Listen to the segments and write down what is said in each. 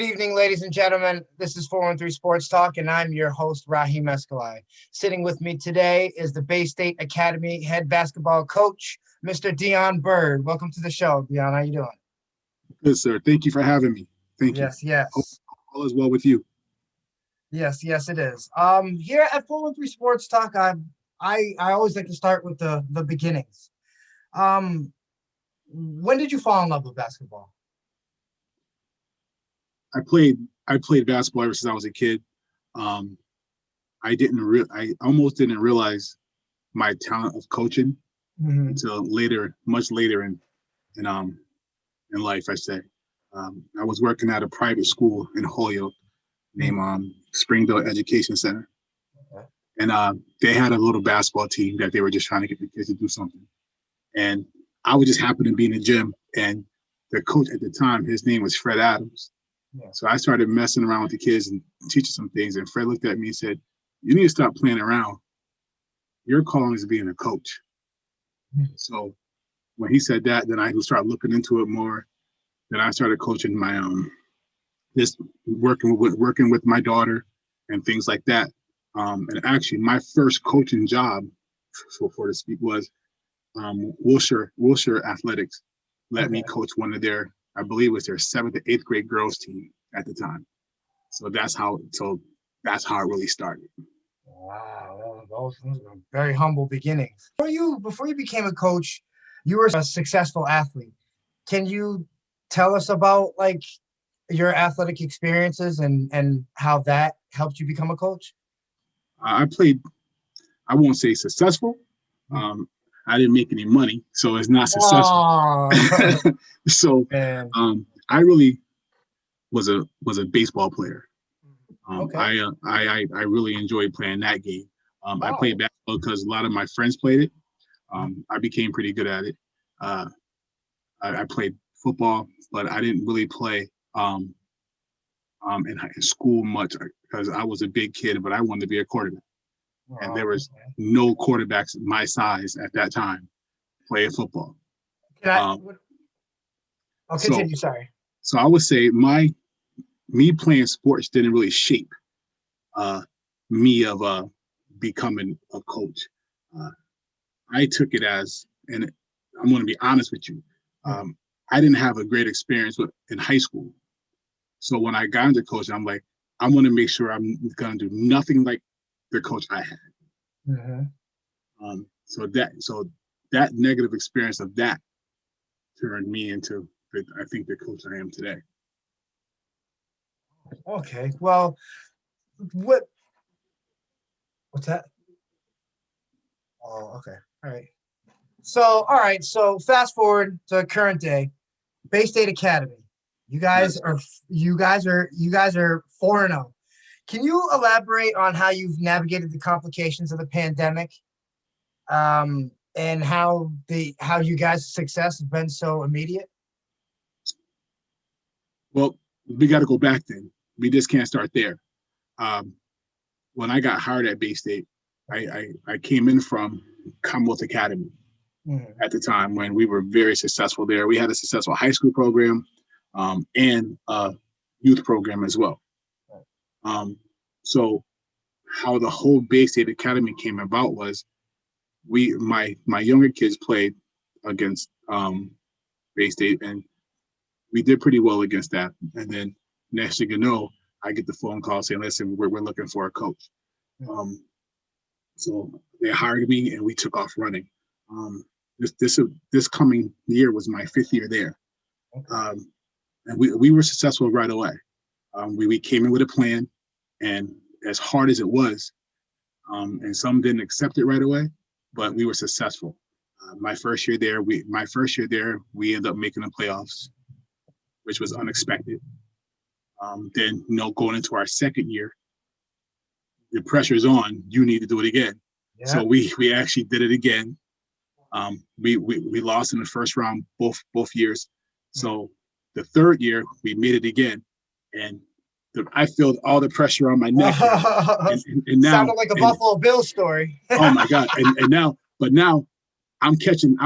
Good evening, ladies and gentlemen. This is 413 Sports Talk, and I'm your host, Rahim Escalay. Sitting with me today is the Baystate Academy head basketball coach, Mr. Dion Byrd. Welcome to the show, Dion. How you doing? Good, sir. Thank you for having me. Thank you. Hope Yes. all is well with you. Yes, it is. Here at 413 Sports Talk, I always like to start with the beginnings. When did you fall in love with basketball? I played basketball ever since I was a kid. Um, I almost didn't realize my talent of coaching until later, much later in life, I say. I was working at a private school in Holyoke named Springfield Education Center. Okay. And they had a little basketball team that they were just trying to get the kids to do something. And I would just happen to be in the gym, and the coach at the time, his name was Fred Adams. Yeah. So I started messing around with the kids and teaching some things. And Fred looked at me and said, "You need to stop playing around. Your calling is being a coach." So when he said that, then I started looking into it more. Then I started coaching my just working with my daughter and things like that. And actually, my first coaching job, so to speak, was Wilshire Athletics let me coach one of their, I believe it was their 7th to 8th grade girls team at the time. So that's how it really started. Wow, those are very humble beginnings. Before you became a coach, you were a successful athlete. Can you tell us about like your athletic experiences and how that helped you become a coach? I played, I won't say successful. I didn't make any money, so it's not successful. Oh, So man. I really was a baseball player. Okay. I really enjoyed playing that game. I Wow. played basketball because a lot of my friends played it. I became pretty good at it. I played football, but I didn't really play in school much because I was a big kid, but I wanted to be a quarterback. And there was no quarterbacks my size at that time playing football. Can I? Um, I'll so continue. Sorry. so I would say me playing sports didn't really shape me of becoming a coach. Uh, I took it as, and I'm going to be honest with you, I didn't have a great experience in high school. So when I got into coaching, I'm like, I'm going to make sure I'm going to do nothing like the coach I had. So that negative experience of that turned me into, I think, the coach I am today. Okay. Well, what's that? Oh, okay. All right. So fast forward to current day, Bay State Academy. You guys Yes. are 4-0. Can you elaborate on how you've navigated the complications of the pandemic, and how you guys' success has been so immediate? Well, we got to go back then. We just can't start there. Um, when I got hired at Bay State, I came in from Commonwealth Academy at the time when we were very successful there. We had a successful high school program and a youth program as well. So how the whole Bay State Academy came about was my younger kids played against Bay State, and we did pretty well against that. And then next thing you know, I get the phone call saying, "Listen, we're looking for a coach." So they hired me, and we took off running. This coming year was my 5th year there, and we were successful right away. We came in with a plan, and as hard as it was, and some didn't accept it right away, but we were successful. My first year there, we ended up making the playoffs, which was unexpected. Then, going into our second year, the pressure's on. You need to do it again. Yeah. So we actually did it again. We lost in the first round both years. So the third year we made it again, and I felt all the pressure on my neck. And now sounded like a Buffalo Bills story. Oh my God! But now I'm catching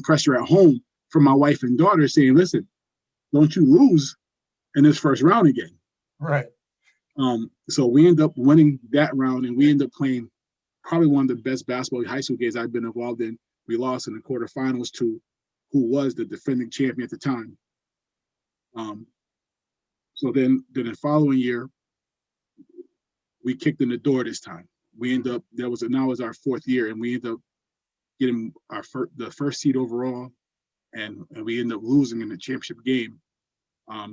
pressure at home from my wife and daughter saying, "Listen, don't you lose in this first round again." Right. So we end up winning that round, and we end up playing probably one of the best basketball high school games I've been involved in. We lost in the quarterfinals to who was the defending champion at the time. So then the following year, we kicked in the door this time. We end up, now was our fourth year, and we end up getting the first seed overall, and we end up losing in the championship game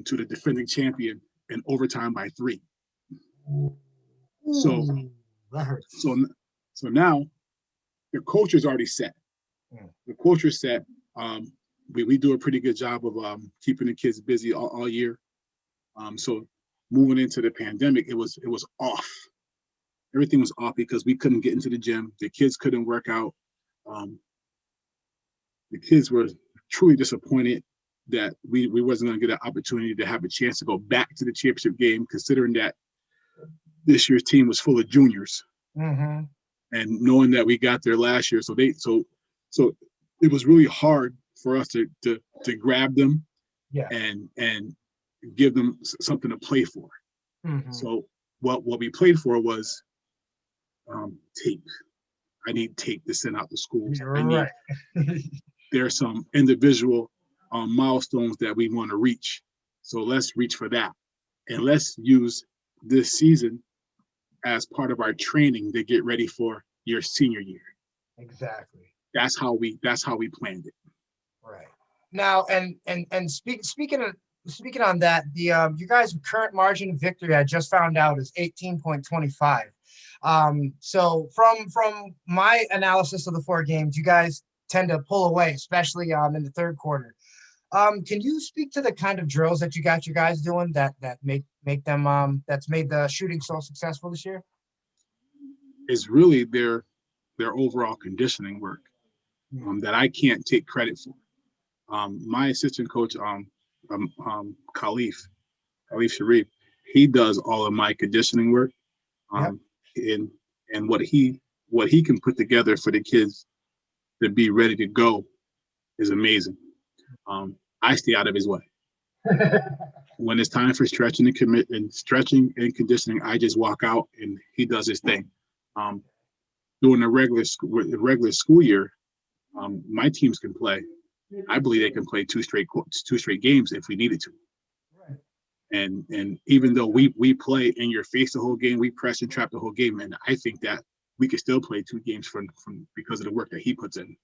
to the defending champion in overtime by 3. So that hurts. So now the culture is already set. The culture is set. We do a pretty good job of keeping the kids busy all year. So moving into the pandemic, it was off. Everything was off because we couldn't get into the gym. The kids couldn't work out. The kids were truly disappointed that we wasn't going to get an opportunity to have a chance to go back to the championship game, considering that this year's team was full of juniors. Mm-hmm. And knowing that we got there last year, so it was really hard for us to grab them, and give them something to play for. Mm-hmm. So what we played for was tape. I need tape to send out to schools. Right. There's some individual milestones that we want to reach. So let's reach for that, and let's use this season as part of our training to get ready for your senior year. Exactly. That's how we planned it. Right. Now, and speaking on that, the you guys' current margin of victory, I just found out, is 18.25. So from my analysis of the 4 games, you guys tend to pull away, especially in the third quarter. Can you speak to the kind of drills that you got your guys doing that make them that's made the shooting so successful this year? It's really their overall conditioning work that I can't take credit for. My assistant coach, Khalif Sharif, he does all of my conditioning work, and what he can put together for the kids to be ready to go is amazing. I stay out of his way. When it's time for stretching and conditioning, I just walk out and he does his thing. During the regular school year, my teams can play. I believe they can play two straight games if we needed to. Right. And even though we play in your face the whole game, we press and trap the whole game, and I think that we could still play 2 games from because of the work that he puts in.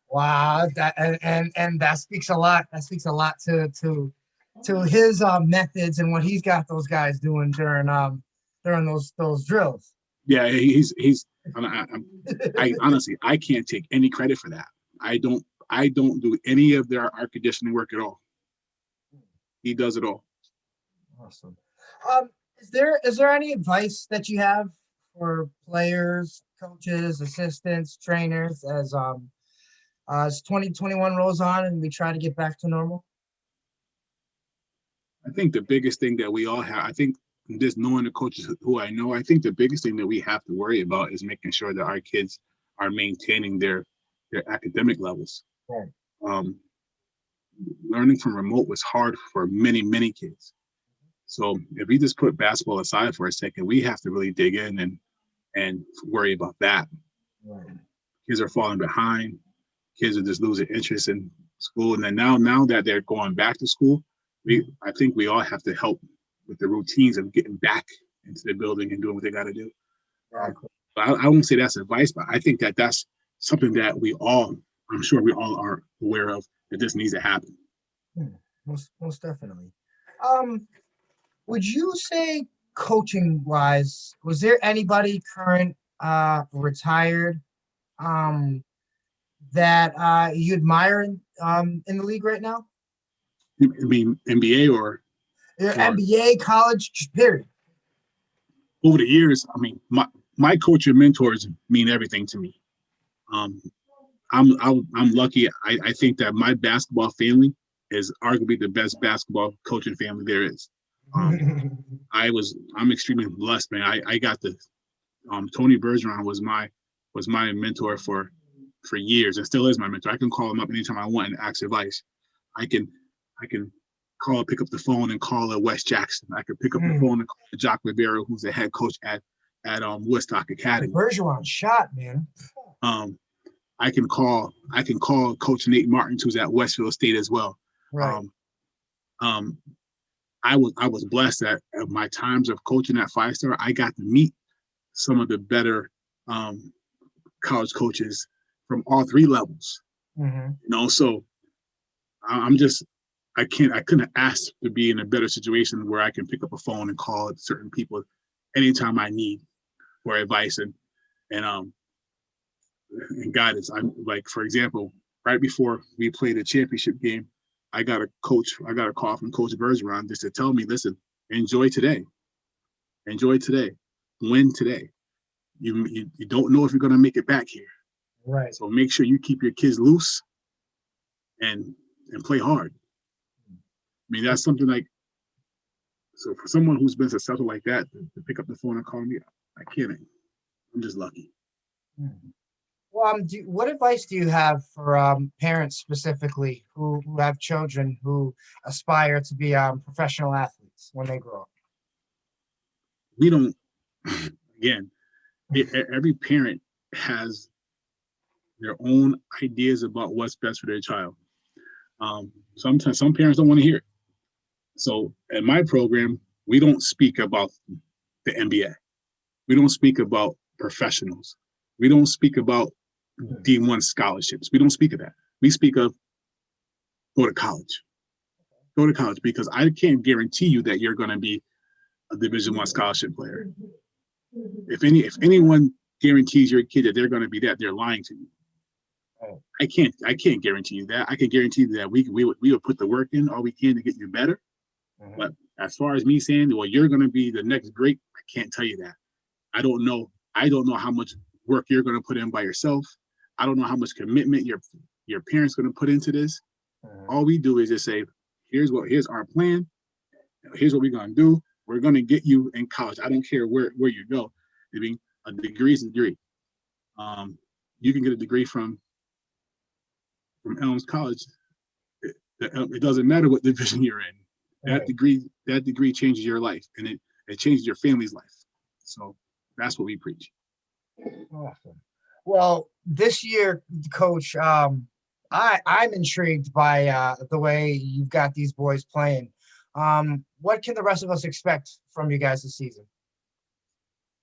Wow, that and that speaks a lot. That speaks a lot to his methods and what he's got those guys doing during those drills. Yeah, he's. I honestly, I can't take any credit for that. I don't do any of our conditioning work at all. He does it all. Awesome. Is there any advice that you have for players, coaches, assistants, trainers as 2021 rolls on and we try to get back to normal? I think the biggest thing that we all have, I think just knowing the coaches who I know, I think the biggest thing that we have to worry about is making sure that our kids are maintaining their academic levels. Right. Learning from remote was hard for many, many kids. So if we just put basketball aside for a second, we have to really dig in and worry about that. Right. Kids are falling behind. Kids are just losing interest in school. And then now that they're going back to school, I think we all have to help with the routines of getting back into the building and doing what they got to do. Exactly. But I won't say that's advice, but I think that that's something that I'm sure we all are aware of, that this needs to happen. Most definitely. Would you say, coaching wise, was there anybody current, retired, that you admire in the league right now? You mean NBA or NBA, college, period? Over the years, I mean, my coach and mentors mean everything to me. I'm lucky. I think that my basketball family is arguably the best basketball coaching family there is. I'm extremely blessed, man. I got Tony Bergeron was my mentor for years, and still is my mentor. I can call him up anytime I want and ask advice. I can pick up the phone and call a Wes Jackson. I could pick up the phone and call Jock Rivera, who's the head coach at Woodstock Academy. Bergeron shot, man. I can call Coach Nate Martins, who's at Westfield State as well. Right. I was blessed that at my times of coaching at 5-star, I got to meet some of the better college coaches from all 3 levels. So I couldn't ask to be in a better situation where I can pick up a phone and call certain people anytime I need for advice and guidance. I'm like, for example, right before we played a championship game, I got a call from Coach Bergeron just to tell me, listen, enjoy today, win today. You don't know if you're going to make it back here. Right. So make sure you keep your kids loose and play hard. I mean, that's something like, so for someone who's been successful like that, to pick up the phone and call me, I can't. I'm just lucky. Well, what advice do you have for parents specifically who have children who aspire to be professional athletes when they grow up? We don't, again, every parent has their own ideas about what's best for their child. Sometimes some parents don't want to hear it. So in my program, we don't speak about the NBA. We don't speak about professionals. We don't speak about D1 scholarships. We don't speak of that. We speak of go to college. Go to college, because I can't guarantee you that you're going to be a Division I scholarship player. If anyone guarantees your kid that they're going to be that, they're lying to you. I can't guarantee you that. I can guarantee you that we would put the work in all we can to get you better. But as far as me saying, well, you're going to be the next great, I can't tell you that. I don't know how much work you're going to put in by yourself. I don't know how much commitment your parents going to put into this. All we do is just say, here's our plan. Here's what we're going to do. We're going to get you in college. I don't care where you go. I mean, a degree is a degree. You can get a degree from Elms College. It doesn't matter what division you're in. That degree changes your life, and it changes your family's life. So that's what we preach. Awesome. Well, this year, Coach, I'm intrigued by the way you've got these boys playing. What can the rest of us expect from you guys this season?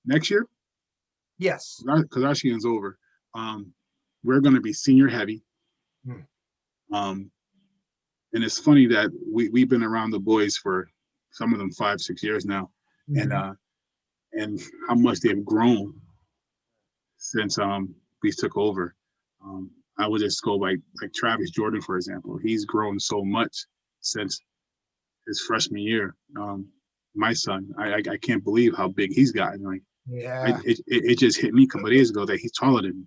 Next year? Yes. Because our season's over. We're going to be senior heavy. And it's funny that we've been around the boys for some of them 5-6 years now, and how much they've grown since we took over. I would just go like Travis Jordan, for example. He's grown so much since his freshman year. My son, I can't believe how big he's gotten. Like, it just hit me a couple of days ago that he's taller than me.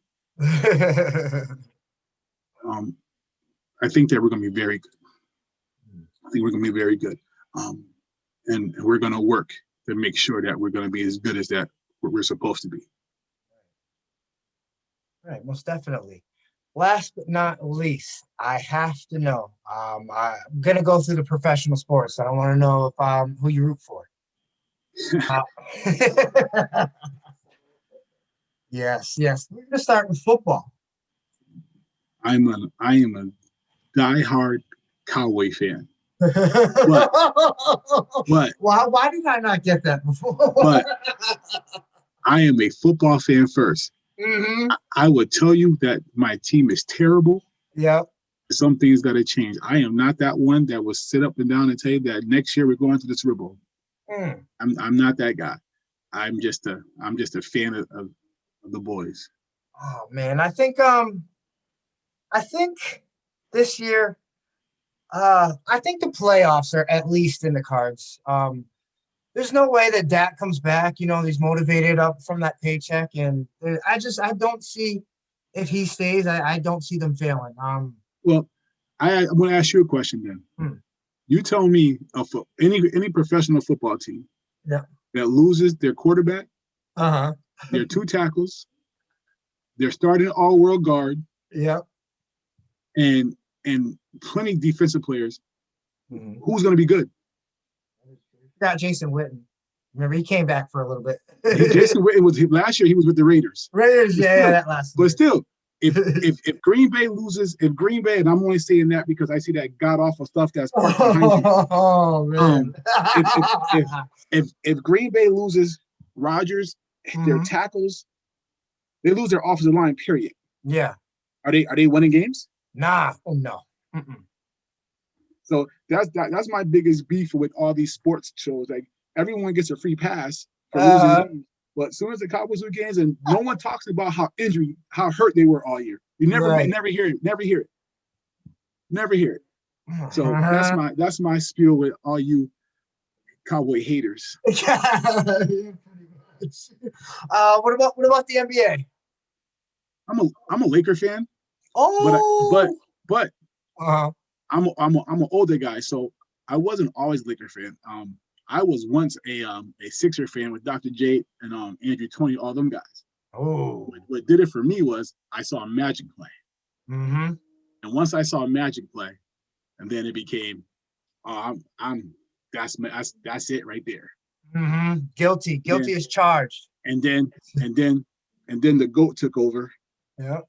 I think that we're going to be very good. And we're going to work to make sure that we're going to be as good as that what we're supposed to be. Right, most definitely. Last but not least, I have to know. I'm going to go through the professional sports. I want to know if who you root for. Yes. We're going to start with football. I am a diehard Cowboy fan. But why did I not get that before? But I am a football fan first. I would tell you that my team is terrible. Yeah. Some things got to change. I am not that one that will sit up and down and tell you that next year we're going to the Super Bowl. I'm not that guy. I'm just a fan of the boys. Oh man, I think this year, I think the playoffs are at least in the cards. There's no way that Dak comes back. You know, he's motivated up from that paycheck, and I don't see if he stays. I don't see them failing. Well, I want to ask you a question then. You tell me any professional football team that loses their quarterback, their 2 tackles, their starting all-world guard, and plenty defensive players. Mhm. Who's going to be good? Got Jason Witten. Remember, he came back for a little bit. Jason Witten was last year. He was with the Raiders. Raiders, yeah, that last year. But still, if Green Bay loses, if Green Bay, and I'm only saying that because I see that god awful stuff that's parked behind you. Oh man! If Green Bay loses Rodgers, their tackles, they lose their offensive line. Period. Yeah. Are they winning games? Nah. Oh no. Mm-mm. So that's my biggest beef with all these sports shows. Like everyone gets a free pass for losing games, but as soon as the Cowboys lose games, and no one talks about how hurt they were all year. You never hear it. So that's my spiel with all you Cowboy haters. Yeah, pretty much. What about the NBA? I'm a Laker fan. Oh, but I'm an older guy, so I wasn't always a Laker fan. I was once a Sixer fan with Dr. J and Andrew Toney, all them guys. Oh, what did it for me was I saw Magic play, and once I saw Magic play, and then it became, that's it right there. Guilty as charged. And then the GOAT took over. Yeah,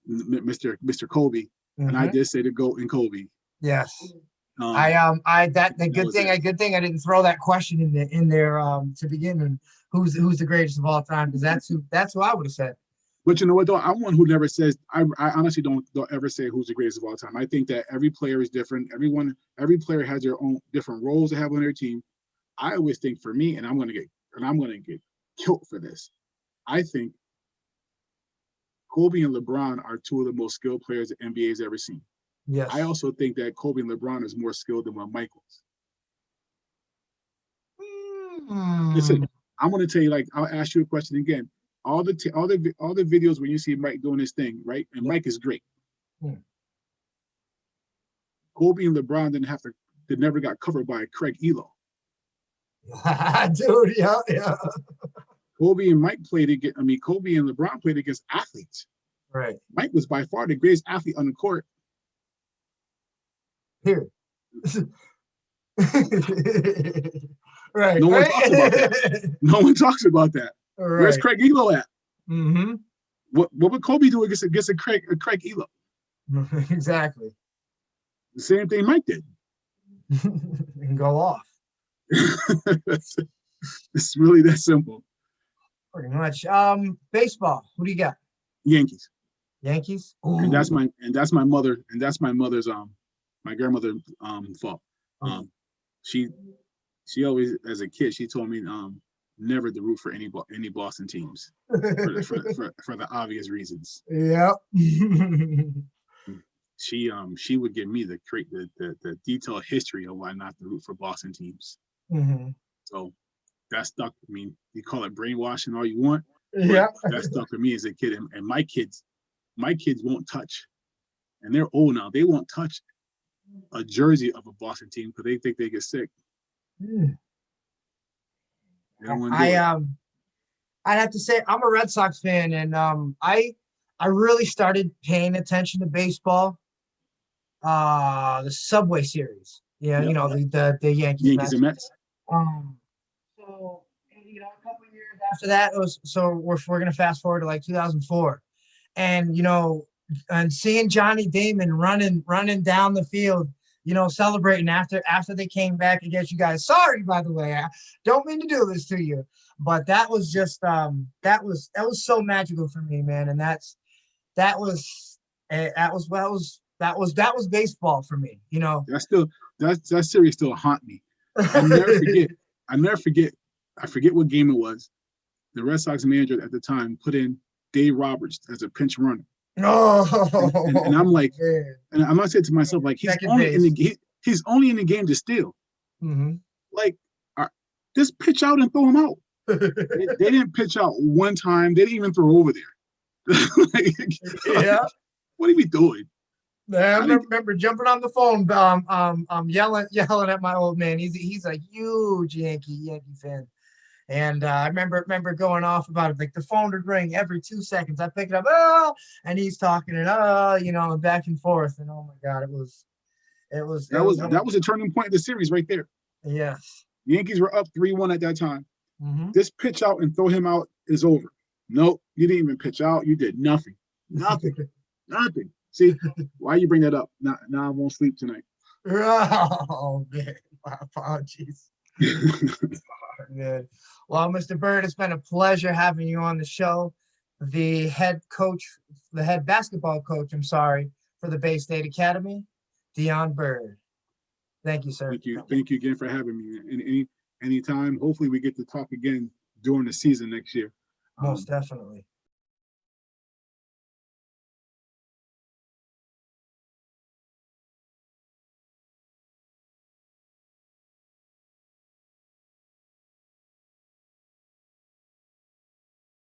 Mr. Kobe, and I did say the GOAT and Kobe. Yes. Good thing I didn't throw that question in there to begin with. Who's the greatest of all time? Because that's who I would have said. But you know what though? I'm one who never says. I honestly don't ever say who's the greatest of all time. I think that every player is different. Every player has their own different roles they have on their team. I always think for me, and I'm gonna get killed for this. I think Kobe and LeBron are two of the most skilled players the NBA has ever seen. Yes. I also think that Kobe and LeBron is more skilled than what Michael is. Listen, I'm going to tell you, like, I'll ask you a question again. All the videos when you see Mike doing his thing, right? And Mike is great. Kobe and LeBron they never got covered by Craig Elo. Dude, yeah. Kobe and LeBron played against athletes. Right. Mike was by far the greatest athlete on the court. Here. Right. No one talks about that. No one talks about that. Right. Where's Craig Elo at? What would Kobe do against a Craig Elo? Exactly. The same thing Mike did. And go off. It's really that simple. Pretty much. Baseball. Who do you got? Yankees. Ooh. And that's my mother's my grandmother's fault. She always, as a kid, she told me never to root for any Boston teams for the obvious reasons. Yeah. She would give me the detailed history of why not to root for Boston teams. So that stuck. I mean, you call it brainwashing all you want. Yeah. That stuck with me as a kid, and my kids won't touch, and they're old now. They won't touch a jersey of a Boston team because they think they get sick. I'd have to say I'm a Red Sox fan, and I really started paying attention to baseball. The Subway Series, the Yankees and Mets. So a couple of years after that, we're gonna fast forward to like 2004, and and seeing Johnny Damon running down the field, celebrating after they came back against you guys. Sorry, by the way, I don't mean to do this to you, but that was just that was so magical for me, man. And that was baseball for me. That series still haunt me. I never forget. I forget what game it was. The Red Sox manager at the time put in Dave Roberts as a pinch runner. And I'm like, and I'm not saying to myself, like, he's only in the game to steal. Like, just pitch out and throw him out. They didn't pitch out one time. They didn't even throw over there. What are we doing? I remember jumping on the phone, yelling at my old man. He's a huge Yankee fan. And I remember going off about it. Like the phone would ring every 2 seconds. I pick it up, and he's talking and back and forth. And oh my God, It was. It That was was. that was a turning point in the series right there. Yes. The Yankees were up 3-1 at that time. Mm-hmm. This pitch out and throw him out is over. Nope, you didn't even pitch out. You did nothing. Nothing. Nothing. See, why you bring that up? Now I won't sleep tonight. Oh man, my apologies. Good. Well, Mr. Byrd, it's been a pleasure having you on the show. The head basketball coach, I'm sorry, for the Baystate Academy, Dion Byrd. Thank you, sir. Thank you. Thank you again for having me. And anytime, hopefully we get to talk again during the season next year. Most definitely.